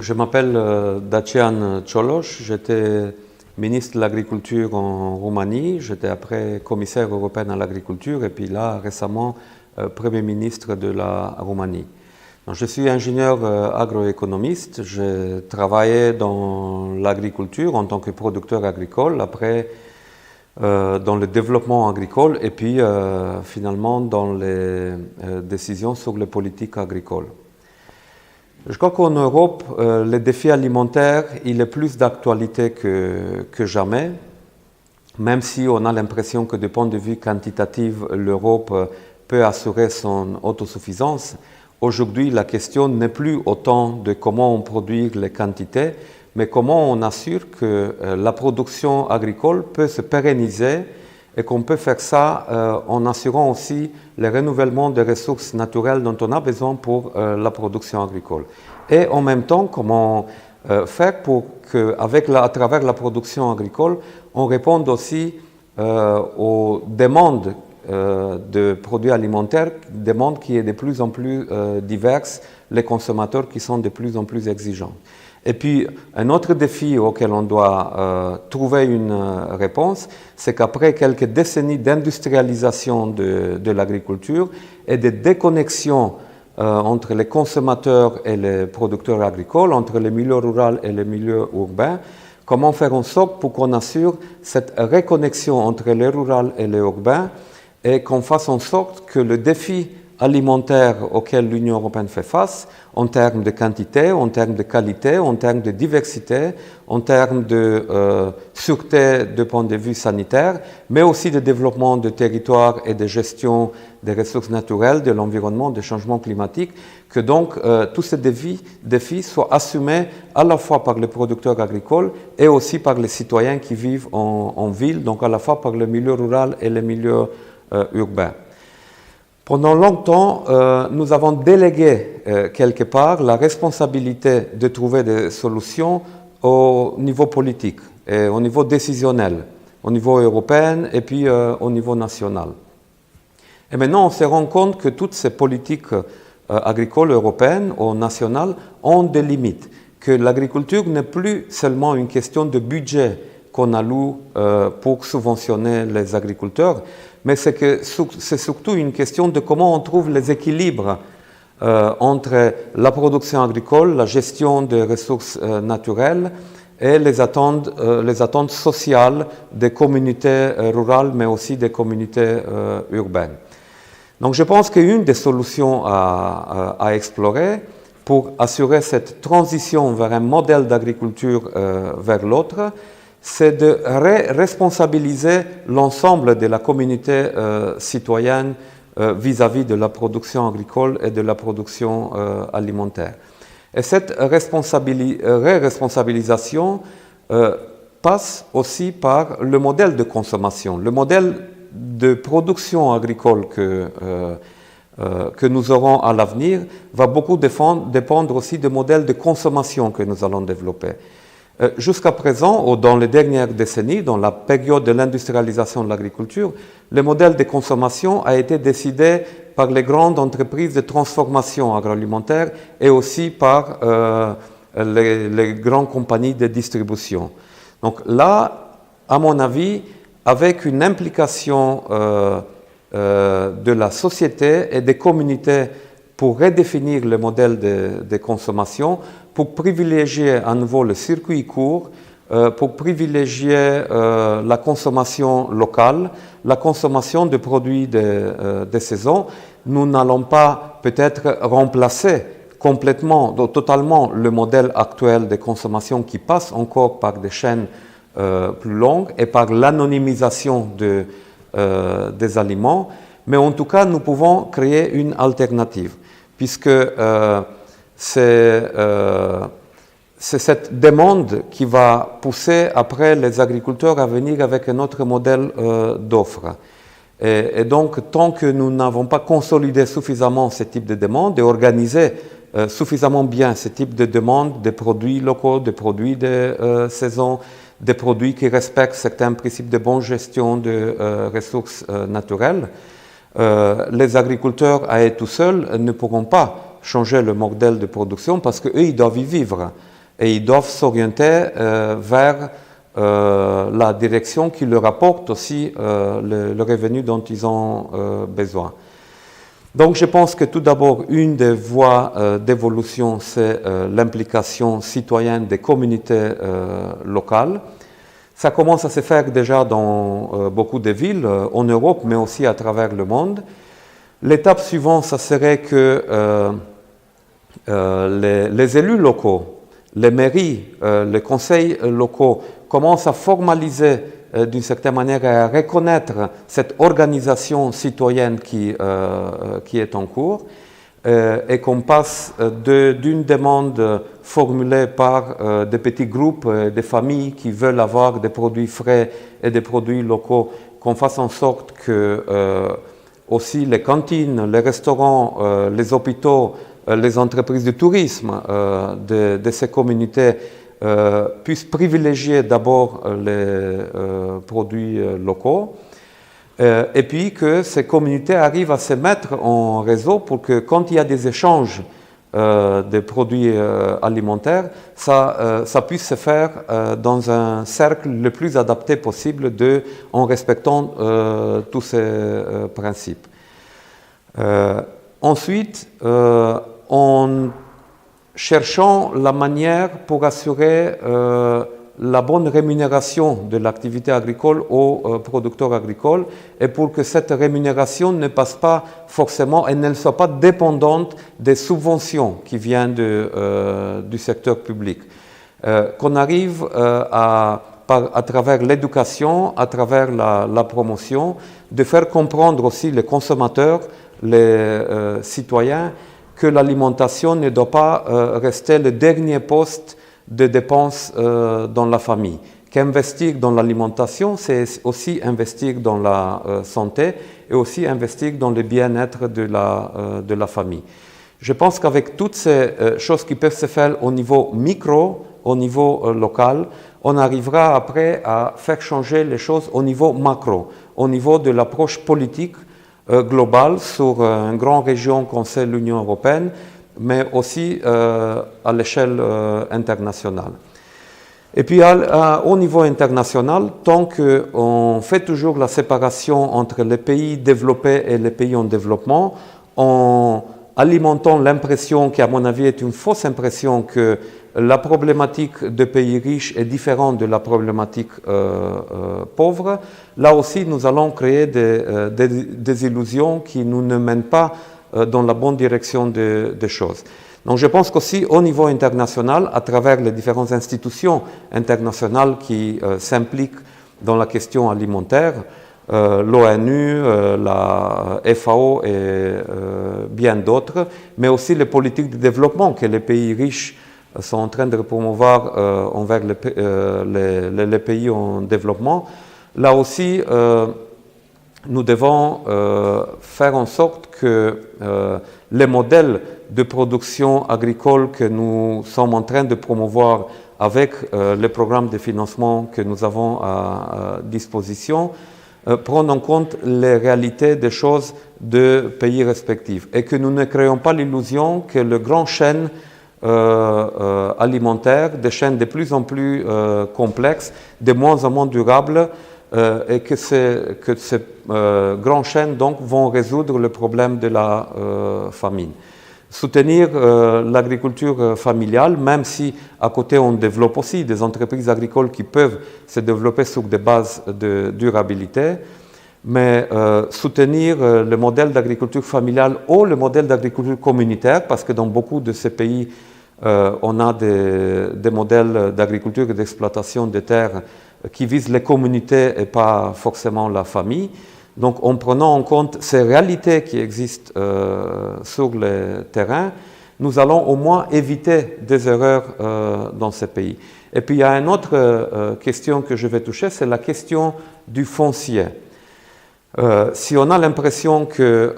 Je m'appelle Dacian Cioloș, j'étais ministre de l'Agriculture en Roumanie, j'étais après commissaire européen à l'agriculture et puis là récemment Premier ministre de la Roumanie. Donc, je suis ingénieur agroéconomiste, j'ai travaillé dans l'agriculture en tant que producteur agricole, après dans le développement agricole et puis finalement dans les décisions sur les politiques agricoles. Je crois qu'en Europe, le défi alimentaire, il est plus d'actualité que jamais, même si on a l'impression que du point de vue quantitatif, l'Europe peut assurer son autosuffisance. Aujourd'hui, la question n'est plus autant de comment on produit les quantités, mais comment on assure que la production agricole peut se pérenniser et qu'on peut faire ça en assurant aussi le renouvellement des ressources naturelles dont on a besoin pour la production agricole. Et en même temps, comment faire pour qu'à travers la production agricole, on réponde aussi aux demandes de produits alimentaires, demandes qui est de plus en plus diverses, les consommateurs qui sont de plus en plus exigeants. Et puis, un autre défi auquel on doit trouver une réponse, c'est qu'après quelques décennies d'industrialisation de l'agriculture et de déconnexion entre les consommateurs et les producteurs agricoles, entre le milieu rural et le milieu urbain, comment faire en sorte pour qu'on assure cette reconnexion entre le rural et le urbain et qu'on fasse en sorte que le défi alimentaire auquel l'Union européenne fait face, en termes de quantité, en termes de qualité, en termes de diversité, en termes de sûreté du point de vue sanitaire, mais aussi de développement de territoires et de gestion des ressources naturelles, de l'environnement, des changements climatiques, que donc tous ces défis soient assumés à la fois par les producteurs agricoles et aussi par les citoyens qui vivent en ville, donc à la fois par le milieu rural et le milieu urbain. Pendant longtemps, nous avons délégué quelque part la responsabilité de trouver des solutions au niveau politique et au niveau décisionnel, au niveau européen et puis au niveau national. Et maintenant, on se rend compte que toutes ces politiques agricoles européennes ou nationales ont des limites, que l'agriculture n'est plus seulement une question de budget qu'on alloue pour subventionner les agriculteurs, mais c'est surtout une question de comment on trouve les équilibres entre la production agricole, la gestion des ressources naturelles et les attentes sociales des communautés rurales, mais aussi des communautés urbaines. Donc je pense qu'une des solutions à explorer pour assurer cette transition vers un modèle d'agriculture vers l'autre, c'est de responsabiliser l'ensemble de la communauté citoyenne vis-à-vis de la production agricole et de la production alimentaire. Et cette responsabilisation passe aussi par le modèle de consommation. Le modèle de production agricole que nous aurons à l'avenir va beaucoup dépendre aussi du modèle de consommation que nous allons développer. Jusqu'à présent, ou dans les dernières décennies, dans la période de l'industrialisation de l'agriculture, le modèle de consommation a été décidé par les grandes entreprises de transformation agroalimentaire et aussi par les grandes compagnies de distribution. Donc là, à mon avis, avec une implication de la société et des communautés pour redéfinir le modèle de consommation, pour privilégier à nouveau le circuit court, pour privilégier la consommation locale, la consommation de produits de saison. Nous n'allons pas peut-être remplacer complètement, totalement le modèle actuel de consommation qui passe encore par des chaînes plus longues et par l'anonymisation des aliments, mais en tout cas, nous pouvons créer une alternative, puisque c'est cette demande qui va pousser après les agriculteurs à venir avec un autre modèle d'offre. Et donc, tant que nous n'avons pas consolidé suffisamment ce type de demande et organisé suffisamment bien ce type de demande des produits locaux, des produits de saison, des produits qui respectent certains principes de bonne gestion de ressources naturelles, les agriculteurs à eux tout seuls ne pourront pas changer le modèle de production parce qu'eux, ils doivent y vivre. et ils doivent s'orienter vers la direction qui leur apporte aussi le revenu dont ils ont besoin. Donc je pense que tout d'abord, une des voies d'évolution, c'est l'implication citoyenne des communautés locales. Ça commence à se faire déjà dans beaucoup de villes en Europe, mais aussi à travers le monde. L'étape suivante, ça serait que les élus locaux, les mairies, les conseils locaux commencent à formaliser d'une certaine manière à reconnaître cette organisation citoyenne qui est en cours et qu'on passe d'une demande formulée par des petits groupes, des familles qui veulent avoir des produits frais et des produits locaux, qu'on fasse en sorte que aussi les cantines, les restaurants, les hôpitaux, les entreprises de tourisme de ces communautés puissent privilégier d'abord les produits locaux et puis que ces communautés arrivent à se mettre en réseau pour que quand il y a des échanges des produits alimentaires, ça puisse se faire dans un cercle le plus adapté possible en respectant tous ces principes. Ensuite, en cherchant la manière pour assurer la bonne rémunération de l'activité agricole aux producteurs agricoles et pour que cette rémunération ne passe pas forcément et ne soit pas dépendante des subventions qui viennent du secteur public. Qu'on arrive à travers l'éducation, à travers la promotion, de faire comprendre aussi les consommateurs, les citoyens, que l'alimentation ne doit pas rester le dernier poste de dépenses dans la famille. Qu'investir dans l'alimentation, c'est aussi investir dans la santé et aussi investir dans le bien-être de la famille. Je pense qu'avec toutes ces choses qui peuvent se faire au niveau micro, au niveau local, on arrivera après à faire changer les choses au niveau macro, au niveau de l'approche politique globale sur une grande région comme c'est l'Union européenne, mais aussi à l'échelle internationale. Et puis au niveau international, tant qu'on fait toujours la séparation entre les pays développés et les pays en développement, en alimentant l'impression, qui à mon avis est une fausse impression, que la problématique des pays riches est différente de la problématique pauvre, là aussi nous allons créer des illusions qui nous ne mènent pas dans la bonne direction des choses. Donc je pense qu'aussi au niveau international, à travers les différentes institutions internationales qui s'impliquent dans la question alimentaire, l'ONU, la FAO et bien d'autres, mais aussi les politiques de développement que les pays riches sont en train de promouvoir envers les pays en développement. Là aussi, nous devons faire en sorte que les modèles de production agricole que nous sommes en train de promouvoir avec les programmes de financement que nous avons à disposition prennent en compte les réalités des choses de pays respectifs et que nous ne créons pas l'illusion que les grandes chaînes alimentaires, des chaînes de plus en plus complexes, de moins en moins durables, et que ces grandes chaînes donc vont résoudre le problème de la famine. Soutenir l'agriculture familiale, même si à côté on développe aussi des entreprises agricoles qui peuvent se développer sur des bases de durabilité, mais soutenir le modèle d'agriculture familiale ou le modèle d'agriculture communautaire, parce que dans beaucoup de ces pays, on a des modèles d'agriculture et d'exploitation des terres qui visent les communautés et pas forcément la famille. Donc en prenant en compte ces réalités qui existent sur le terrain, nous allons au moins éviter des erreurs dans ces pays. Et puis il y a une autre question que je vais toucher, c'est la question du foncier. Si on a l'impression que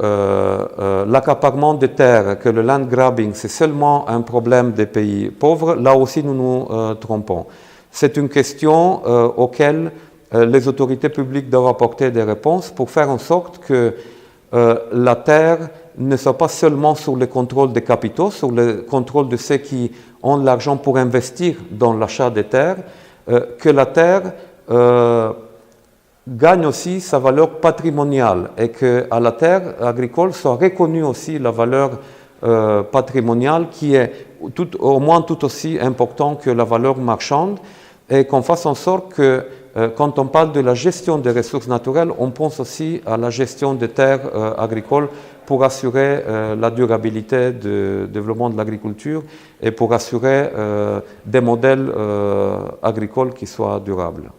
l'accaparement des terres, que le land grabbing, c'est seulement un problème des pays pauvres, là aussi nous nous trompons. C'est une question auquel les autorités publiques doivent apporter des réponses pour faire en sorte que la terre ne soit pas seulement sur le contrôle des capitaux, sur le contrôle de ceux qui ont l'argent pour investir dans l'achat des terres, que la terre gagne aussi sa valeur patrimoniale et qu'à la terre agricole soit reconnue aussi la valeur patrimoniale qui est au moins tout aussi importante que la valeur marchande, et qu'on fasse en sorte que quand on parle de la gestion des ressources naturelles, on pense aussi à la gestion des terres agricoles pour assurer la durabilité du développement de l'agriculture et pour assurer des modèles agricoles qui soient durables.